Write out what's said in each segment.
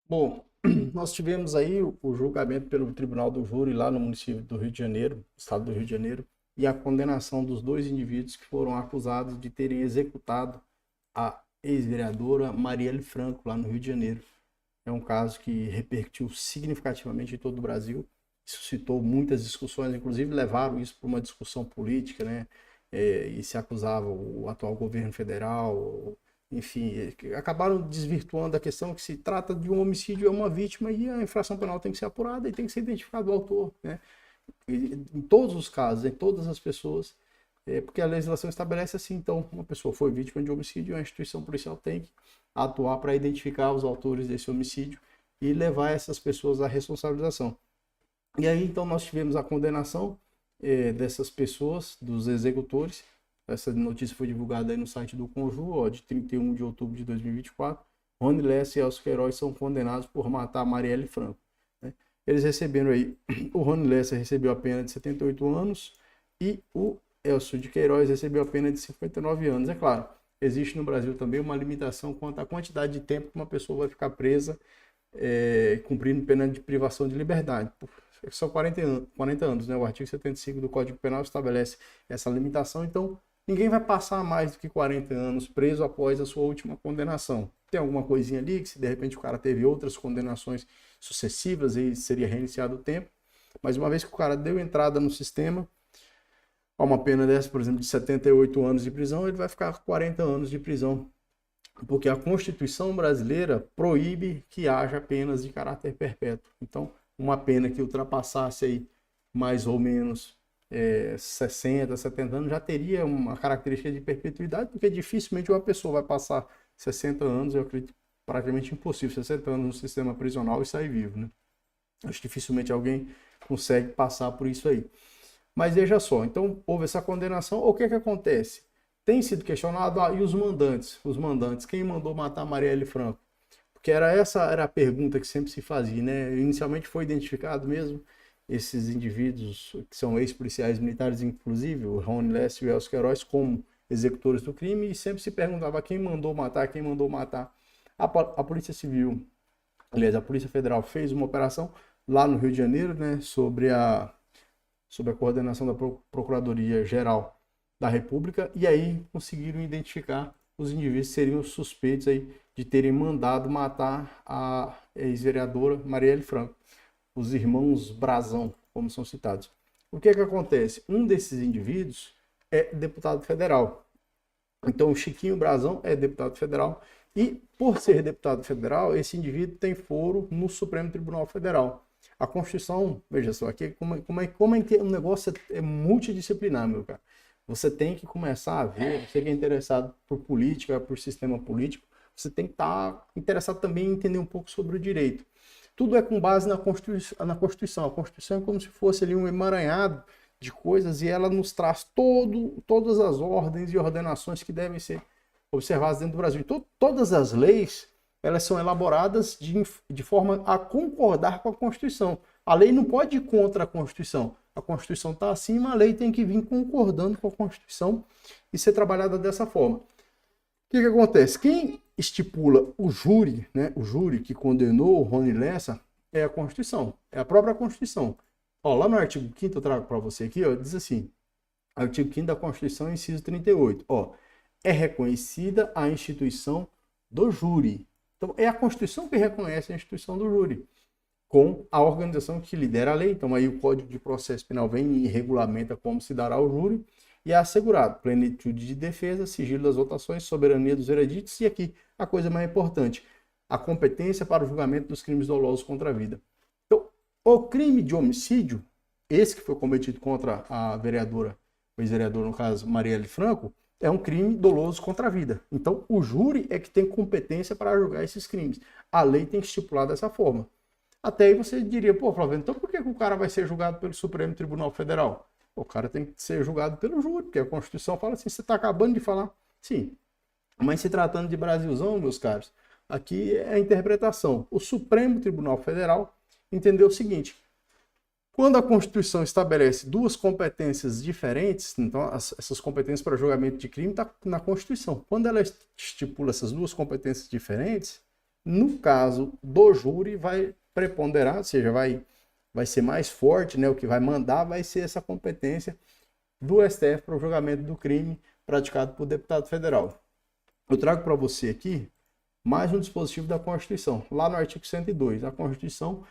Bom, nós tivemos aí o julgamento pelo Tribunal do Júri lá no município do Rio de Janeiro, estado do Rio de Janeiro, e a condenação dos dois indivíduos que foram acusados de terem executado a ex-vereadora Marielle Franco lá no Rio de Janeiro. É um caso que repercutiu significativamente em todo o Brasil, suscitou muitas discussões, inclusive levaram isso para uma discussão política, né? E se acusava o atual governo federal, enfim, acabaram desvirtuando a questão que se trata de um homicídio, é uma vítima e a infração penal tem que ser apurada e tem que ser identificado o autor, né? E, em todos os casos, em todas as pessoas, porque a legislação estabelece assim, então, uma pessoa foi vítima de homicídio, a instituição policial tem que atuar para identificar os autores desse homicídio e levar essas pessoas à responsabilização. E aí, então, nós tivemos a condenação dessas pessoas, dos executores. Essa notícia foi divulgada aí no site do Conjur, ó, de 31 de outubro de 2024. Rony Lessa e Elcio Queiroz são condenados por matar Marielle Franco, né? Eles receberam aí, o Rony Lessa recebeu a pena de 78 anos e o Elcio de Queiroz recebeu a pena de 59 anos. É claro, existe no Brasil também uma limitação quanto à quantidade de tempo que uma pessoa vai ficar presa cumprindo pena de privação de liberdade. São 40 anos, né? O artigo 75 do Código Penal estabelece essa limitação, então ninguém vai passar mais do que 40 anos preso após a sua última condenação. Tem alguma coisinha ali que se de repente o cara teve outras condenações sucessivas e seria reiniciado o tempo, mas uma vez que o cara deu entrada no sistema, a uma pena dessa, por exemplo, de 78 anos de prisão, ele vai ficar 40 anos de prisão, porque a Constituição brasileira proíbe que haja penas de caráter perpétuo. Então, uma pena que ultrapassasse aí mais ou menos 60, 70 anos já teria uma característica de perpetuidade, porque dificilmente uma pessoa vai passar 60 anos, eu acredito praticamente impossível, 60 anos no sistema prisional e sair vivo, né? Acho que dificilmente alguém consegue passar por isso aí. Mas veja só, então houve essa condenação, o que é que acontece? Tem sido questionado, e os mandantes? Os mandantes, quem mandou matar Marielle Franco? Porque essa era a pergunta que sempre se fazia, né? Inicialmente foi identificado mesmo esses indivíduos que são ex-policiais militares, inclusive o Rony Lessa e o Elcio Queiroz, como executores do crime, e sempre se perguntava quem mandou matar, quem mandou matar. A Polícia Civil, aliás, a Polícia Federal fez uma operação lá no Rio de Janeiro, né, sob a coordenação da Procuradoria-Geral da República, e aí conseguiram identificar os indivíduos que seriam suspeitos aí de terem mandado matar a ex-vereadora Marielle Franco, os irmãos Brazão, como são citados. O que é que acontece? Um desses indivíduos é deputado federal. Então, o Chiquinho Brazão é deputado federal e, por ser deputado federal, esse indivíduo tem foro no Supremo Tribunal Federal. A Constituição, veja só, aqui como é que o negócio é multidisciplinar, meu cara. Você tem que começar a ver, você que é interessado por política, por sistema político, você tem que estar interessado também em entender um pouco sobre o direito. Tudo é com base na Constituição. A Constituição é como se fosse ali um emaranhado de coisas e ela nos traz todas as ordens e ordenações que devem ser observadas dentro do Brasil. Então, todas as leis, elas são elaboradas de forma a concordar com a Constituição. A lei não pode ir contra a Constituição. A Constituição está acima, a lei tem que vir concordando com a Constituição e ser trabalhada dessa forma. O que acontece? Quem estipula o júri, né, o júri que condenou o Rony Lessa, é a Constituição, é a própria Constituição. Ó, lá no artigo 5º eu trago para você aqui, ó, diz assim, artigo 5º da Constituição, inciso 38, ó, é reconhecida a instituição do júri. Então, é a Constituição que reconhece a instituição do júri, com a organização que lidera a lei. Então, aí o Código de Processo Penal vem e regulamenta como se dará o júri, e é assegurado plenitude de defesa, sigilo das votações, soberania dos vereditos, e aqui a coisa mais importante, a competência para o julgamento dos crimes dolosos contra a vida. Então, o crime de homicídio, esse que foi cometido contra a vereadora, o ex-vereador, no caso, Marielle Franco, é um crime doloso contra a vida. Então, o júri é que tem competência para julgar esses crimes. A lei tem que estipular dessa forma. Até aí você diria, pô, Flávio, então por que o cara vai ser julgado pelo Supremo Tribunal Federal? O cara tem que ser julgado pelo júri, porque a Constituição fala assim, você está acabando de falar. Sim, mas se tratando de Brasilzão, meus caros, aqui é a interpretação. O Supremo Tribunal Federal entendeu o seguinte, quando a Constituição estabelece duas competências diferentes, então essas competências para julgamento de crime estão na Constituição. Quando ela estipula essas duas competências diferentes, No caso do júri, vai preponderar, ou seja, vai ser mais forte, né? O que vai mandar vai ser essa competência do STF para o julgamento do crime praticado por deputado federal. Eu trago para você aqui mais um dispositivo da Constituição, lá no artigo 102. A Constituição,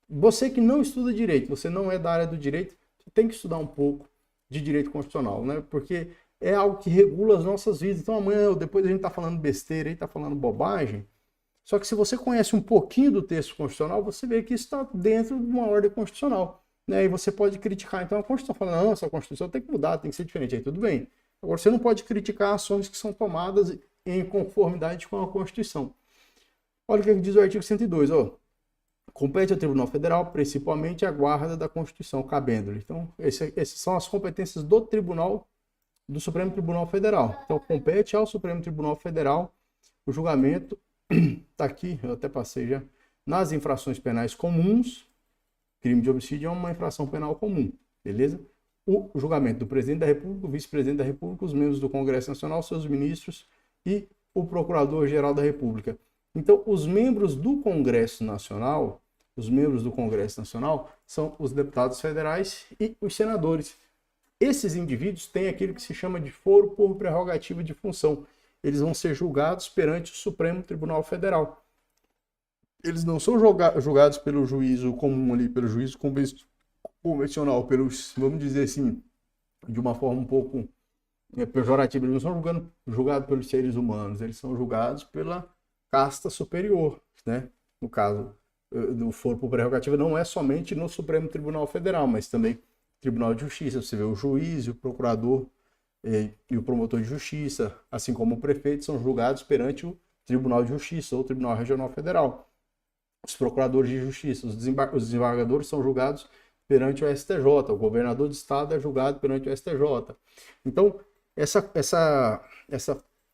você que não estuda direito, você não é da área do direito, você tem que estudar um pouco de direito constitucional, né? Porque é algo que regula as nossas vidas. Então amanhã ou depois a gente está falando besteira aí, está falando bobagem. Só que se você conhece um pouquinho do texto constitucional, você vê que isso está dentro de uma ordem constitucional, né? E você pode criticar. Então a Constituição fala, não, essa Constituição tem que mudar, tem que ser diferente. Aí tudo bem. Agora você não pode criticar ações que são tomadas em conformidade com a Constituição. Olha o que diz o artigo 102, ó. Compete ao Tribunal Federal, principalmente, a guarda da Constituição, cabendo-lhe. Então, essas são as competências do Tribunal, do Supremo Tribunal Federal. Então, compete ao Supremo Tribunal Federal o julgamento, está aqui, eu até passei já, nas infrações penais comuns. Crime de homicídio é uma infração penal comum, beleza? O julgamento do presidente da República, o vice-presidente da República, os membros do Congresso Nacional, seus ministros e o Procurador-Geral da República. Então, os membros do Congresso Nacional, são os deputados federais e os senadores. Esses indivíduos têm aquilo que se chama de foro por prerrogativa de função. Eles vão ser julgados perante o Supremo Tribunal Federal. Eles não são julgados pelo juízo comum ali, pelo juízo convencional, pelos, vamos dizer assim, de uma forma um pouco pejorativa. Eles não são julgados pelos seres humanos, eles são julgados pela casta superior, né? No caso do foro por prerrogativa, não é somente no Supremo Tribunal Federal, mas também Tribunal de Justiça. Você vê o juiz, o procurador e o promotor de justiça, assim como o prefeito, são julgados perante o Tribunal de Justiça ou Tribunal Regional Federal. Os procuradores de justiça, os desembargadores são julgados perante o STJ, o governador de estado é julgado perante o STJ. Então, essa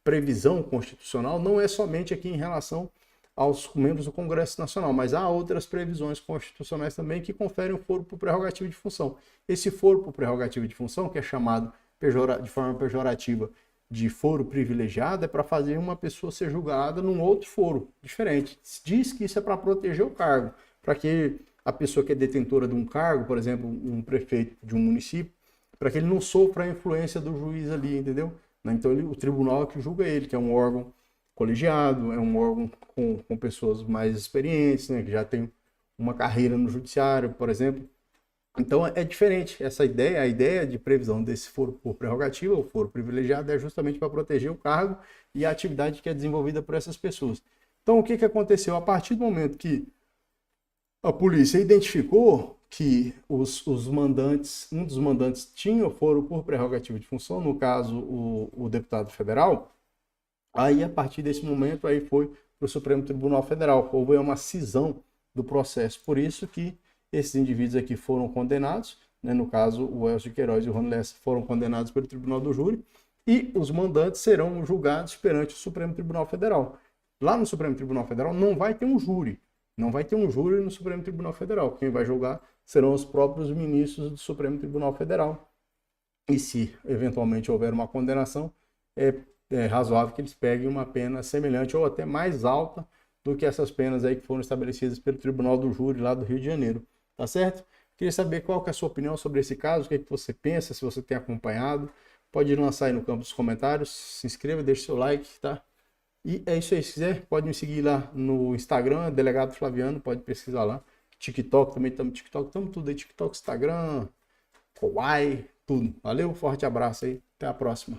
previsão constitucional não é somente aqui em relação aos membros do Congresso Nacional, mas há outras previsões constitucionais também que conferem o foro por prerrogativa de função. Esse foro por prerrogativa de função, que é chamado de forma pejorativa de foro privilegiado, é para fazer uma pessoa ser julgada num outro foro diferente. Diz que isso é para proteger o cargo, para que a pessoa que é detentora de um cargo, por exemplo, um prefeito de um município, para que ele não sofra a influência do juiz ali, entendeu? Então o tribunal é que julga ele, que é um órgão colegiado, é um órgão com pessoas mais experientes, né, que já tem uma carreira no judiciário, por exemplo. Então é diferente essa ideia, a ideia de previsão desse foro por prerrogativa, o foro privilegiado, é justamente para proteger o cargo e a atividade que é desenvolvida por essas pessoas. Então o que aconteceu? A partir do momento que a polícia identificou que um dos mandantes tinha o foro por prerrogativa de função, no caso o deputado federal, aí a partir desse momento aí foi para o Supremo Tribunal Federal, houve uma cisão do processo, por isso que esses indivíduos aqui foram condenados, né? No caso o Elcio de Queiroz e o Rony Lessa foram condenados pelo Tribunal do Júri, e os mandantes serão julgados perante o Supremo Tribunal Federal. Lá no Supremo Tribunal Federal não vai ter um júri, não vai ter um júri no Supremo Tribunal Federal. Quem vai julgar serão os próprios ministros do Supremo Tribunal Federal. E se eventualmente houver uma condenação, é razoável que eles peguem uma pena semelhante ou até mais alta do que essas penas aí que foram estabelecidas pelo Tribunal do Júri lá do Rio de Janeiro. Tá certo? Queria saber qual que é a sua opinião sobre esse caso, o que é que você pensa, se você tem acompanhado. Pode lançar aí no campo dos comentários, se inscreva, deixe seu like, tá? E é isso aí, se quiser, pode me seguir lá no Instagram, Delegado Flaviano, pode pesquisar lá. TikTok, também estamos no TikTok, estamos tudo aí, TikTok, Instagram, Kawaii, tudo. Valeu, forte abraço aí, até a próxima.